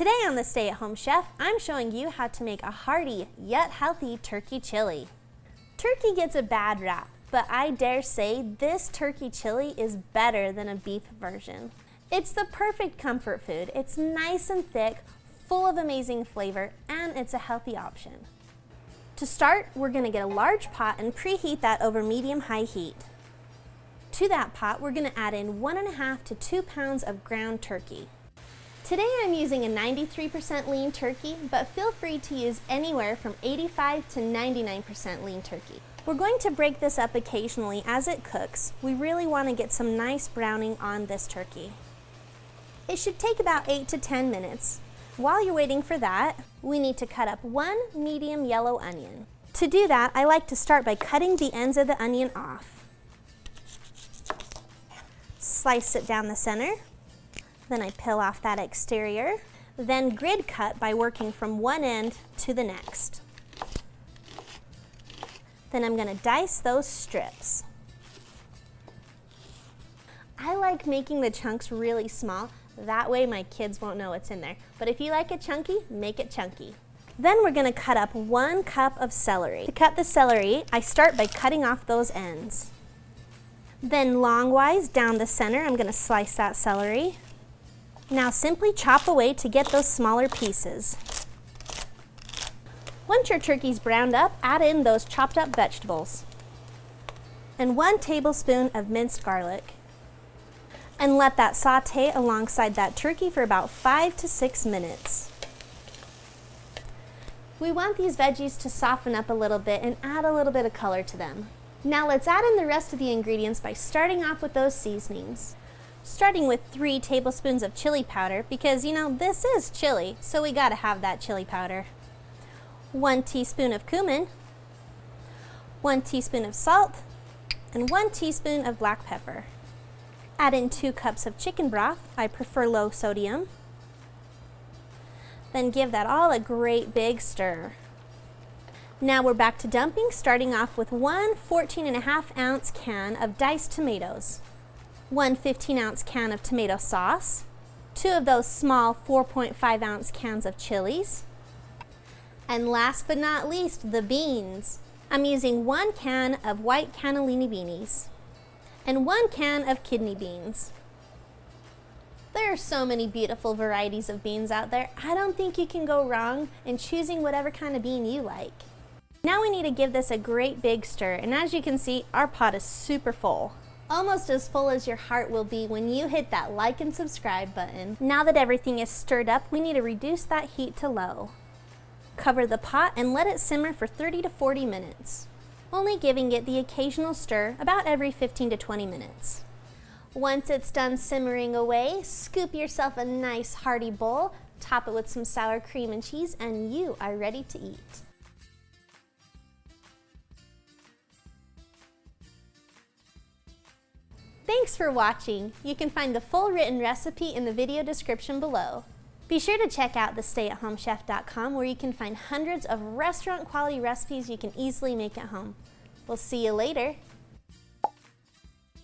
Today on the Stay at Home Chef, I'm showing you how to make a hearty yet healthy turkey chili. Turkey gets a bad rap, but I dare say this turkey chili is better than a beef version. It's the perfect comfort food. It's nice and thick, full of amazing flavor, and it's a healthy option. To start, we're going to get a large pot and preheat that over medium-high heat. To that pot, we're going to add in 1.5 to 2 pounds of ground turkey. Today I'm using a 93% lean turkey, but feel free to use anywhere from 85 to 99% lean turkey. We're going to break this up occasionally as it cooks. We really want to get some nice browning on this turkey. It should take about 8 to 10 minutes. While you're waiting for that, we need to cut up 1 medium yellow onion. To do that, I like to start by cutting the ends of the onion off. Slice it down the center. Then I peel off that exterior. Then grid cut by working from one end to the next. Then I'm going to dice those strips. I like making the chunks really small. That way my kids won't know what's in there. But if you like it chunky, make it chunky. Then we're going to cut up 1 cup of celery. To cut the celery, I start by cutting off those ends. Then longwise down the center, I'm going to slice that celery. Now simply chop away to get those smaller pieces. Once your turkey's browned up, add in those chopped up vegetables. And 1 tablespoon of minced garlic. And let that sauté alongside that turkey for about 5 to 6 minutes. We want these veggies to soften up a little bit and add a little bit of color to them. Now let's add in the rest of the ingredients by starting off with those seasonings. Starting with 3 tablespoons of chili powder because, this is chili, so we gotta have that chili powder. 1 teaspoon of cumin, 1 teaspoon of salt, and 1 teaspoon of black pepper. Add in 2 cups of chicken broth. I prefer low sodium. Then give that all a great big stir. Now we're back to dumping, starting off with 1 14.5 ounce can of diced tomatoes, 1 15-ounce can of tomato sauce, 2 of those small 4.5 ounce cans of chilies, and last but not least, the beans. I'm using 1 can of white cannellini beanies and 1 can of kidney beans. There are so many beautiful varieties of beans out there. I don't think you can go wrong in choosing whatever kind of bean you like. Now we need to give this a great big stir, and as you can see, our pot is super full. Almost as full as your heart will be when you hit that like and subscribe button. Now that everything is stirred up, we need to reduce that heat to low. Cover the pot and let it simmer for 30 to 40 minutes, only giving it the occasional stir about every 15 to 20 minutes. Once it's done simmering away, scoop yourself a nice hearty bowl, top it with some sour cream and cheese, and you are ready to eat. Thanks for watching. You can find the full written recipe in the video description below. Be sure to check out thestayathomechef.com where you can find hundreds of restaurant quality recipes you can easily make at home. We'll see you later.